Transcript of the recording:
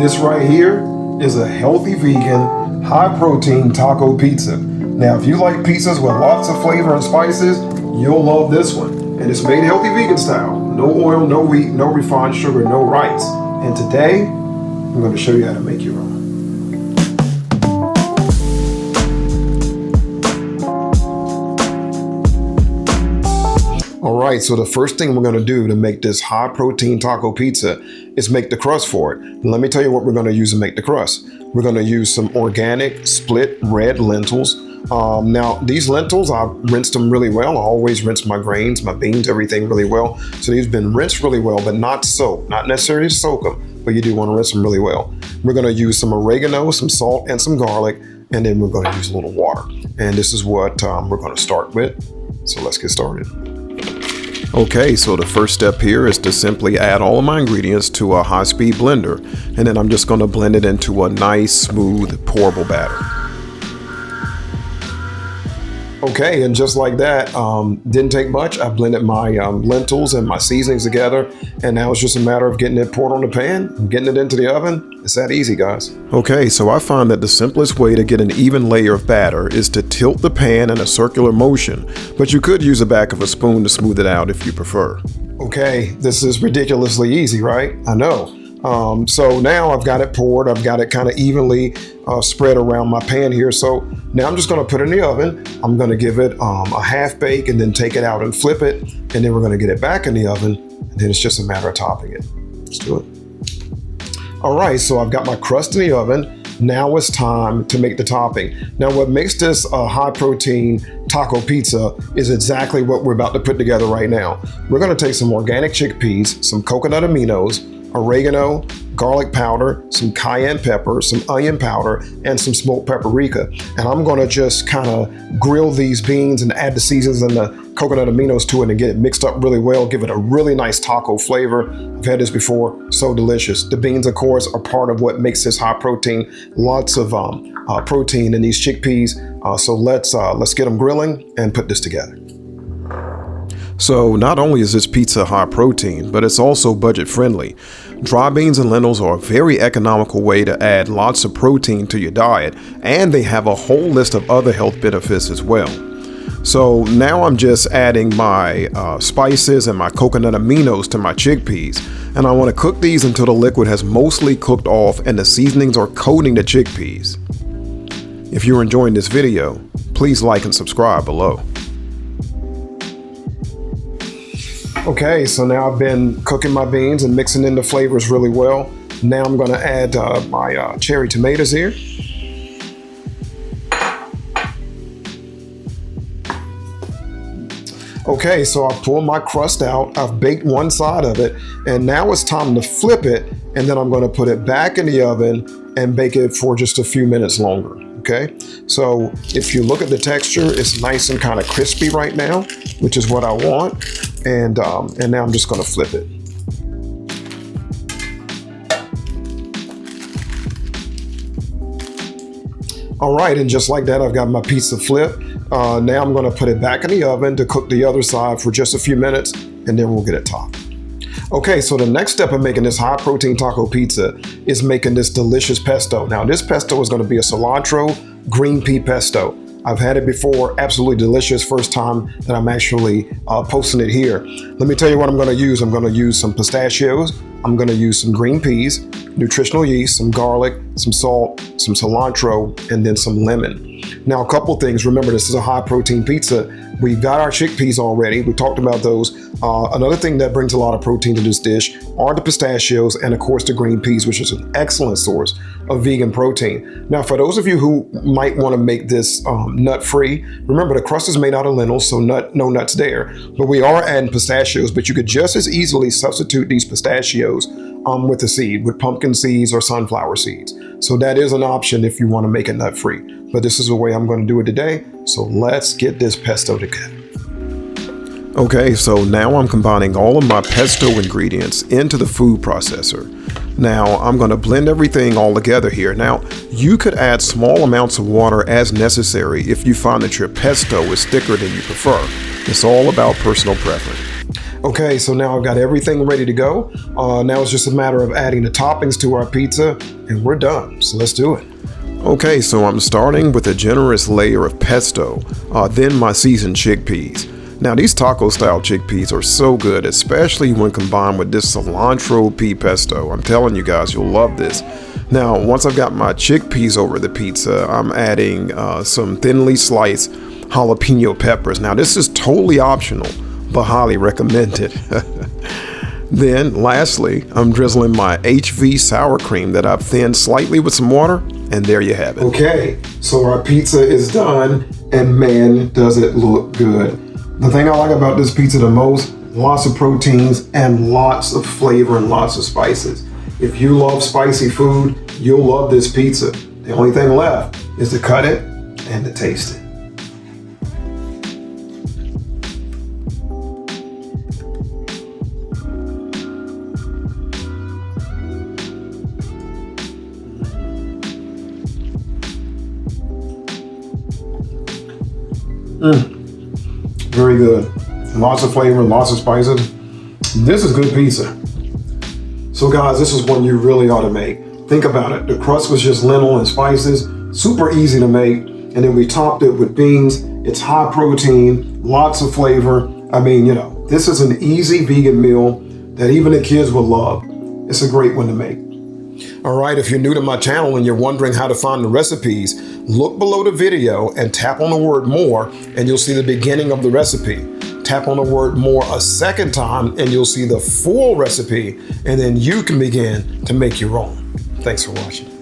This right here is a healthy vegan, high protein taco pizza. Now, if you like pizzas with lots of flavor and spices, you'll love this one. And it's made healthy vegan style. No oil, no wheat, no refined sugar, no rice. And today, I'm going to show you how to make your own. All right, so the first thing we're going to do to make this high protein taco pizza is make the crust for it. And let me tell you what we're going to use to make the crust. We're going to use some organic split red lentils. Now, these lentils, I've rinsed them really well. I always rinse my grains, my beans, everything really well. So these have been rinsed really well, but not soaked. Not necessarily to soak them, but you do want to rinse them really well. We're going to use some oregano, some salt, and some garlic, and then we're going to use a little water. And this is what we're going to start with. So let's get started. Okay, so the first step here is to simply add all of my ingredients to a high-speed blender, and then I'm just going to blend it into a nice, smooth, pourable batter. Okay, and just like that, didn't take much. I blended my lentils and my seasonings together, and now it's just a matter of getting it poured on the pan and getting it into the oven. It's that easy, guys. Okay, so I find that the simplest way to get an even layer of batter is to tilt the pan in a circular motion, but you could use the back of a spoon to smooth it out if you prefer. Okay, this is ridiculously easy, right? I know. So now I've got it poured. I've got it kind of evenly spread around my pan here. So now I'm just going to put it in the oven. I'm going to give it a half bake and then take it out and flip it. And then we're going to get it back in the oven. And then it's just a matter of topping it. Let's do it. All right, so I've got my crust in the oven. Now it's time to make the topping. Now what makes this a high protein taco pizza is exactly what we're about to put together right now. We're going to take some organic chickpeas, some coconut aminos, oregano, garlic powder, some cayenne pepper, some onion powder, and some smoked paprika. And I'm gonna just kind of grill these beans and add the seasons and the coconut aminos to it and get it mixed up really well, give it a really nice taco flavor. I've had this before, so delicious. The beans, of course, are part of what makes this high protein. Lots of protein in these chickpeas. So let's get them grilling and put this together. So not only is this pizza high protein, but it's also budget friendly. Dry beans and lentils are a very economical way to add lots of protein to your diet, and they have a whole list of other health benefits as well. So now I'm just adding my spices and my coconut aminos to my chickpeas, and I want to cook these until the liquid has mostly cooked off and the seasonings are coating the chickpeas. If you're enjoying this video, please like and subscribe below. Okay, so now I've been cooking my beans and mixing in the flavors really well. Now I'm going to add my cherry tomatoes here. Okay, so I pulled my crust out. I've baked one side of it, and now it's time to flip it, and then I'm going to put it back in the oven and bake it for just a few minutes longer. Okay, so if you look at the texture, it's nice and kind of crispy right now, which is what I want. And now I'm just going to flip it. All right, and just like that, I've got my pizza flipped. Now I'm going to put it back in the oven to cook the other side for just a few minutes, and then we'll get it topped. Okay, so the next step of making this high protein taco pizza is making this delicious pesto. Now this pesto is going to be a cilantro green pea pesto. I've had it before, absolutely delicious. First time that I'm actually posting it here. Let me tell you what I'm going to use. I'm going to use some pistachios. I'm going to use some green peas, nutritional yeast, some garlic, some salt, some cilantro, and then some lemon. Now, a couple things. Remember, this is a high protein pizza. We've got our chickpeas already. We talked about those. Another thing that brings a lot of protein to this dish are the pistachios and, of course, the green peas, which is an excellent source of vegan protein. Now, for those of you who might want to make this nut-free, remember the crust is made out of lentils, so no nuts there. But we are adding pistachios, but you could just as easily substitute these pistachios with a seed, with pumpkin seeds or sunflower seeds. So that is an option if you want to make it nut-free. But this is the way I'm going to do it today. So let's get this pesto together. Okay, so now I'm combining all of my pesto ingredients into the food processor. Now I'm going to blend everything all together here. Now you could add small amounts of water as necessary if you find that your pesto is thicker than you prefer. It's all about personal preference. Okay, so now I've got everything ready to go. Now it's just a matter of adding the toppings to our pizza and we're done. So let's do it. Okay, so I'm starting with a generous layer of pesto, then my seasoned chickpeas. Now these taco style chickpeas are so good, especially when combined with this cilantro pea pesto. I'm telling you guys, you'll love this. Now, once I've got my chickpeas over the pizza, I'm adding some thinly sliced jalapeno peppers. Now this is totally optional, but highly recommended. Then lastly, I'm drizzling my HV sour cream that I've thinned slightly with some water, and there you have it. Okay, so our pizza is done, and man, does it look good. The thing I like about this pizza the most, lots of proteins and lots of flavor and lots of spices. If you love spicy food, you'll love this pizza. The only thing left is to cut it and to taste it. Very good. Lots of flavor, lots of spices. This is good pizza. So guys, this is one you really ought to make. Think about it. The crust was just lentil and spices, super easy to make. And then we topped it with beans. It's high protein, lots of flavor. I mean, you know, this is an easy vegan meal that even the kids will love. It's a great one to make. All right, if you're new to my channel and you're wondering how to find the recipes, look below the video and tap on the word more and you'll see the beginning of the recipe. Tap on the word more a second time and you'll see the full recipe, and then you can begin to make your own. Thanks for watching.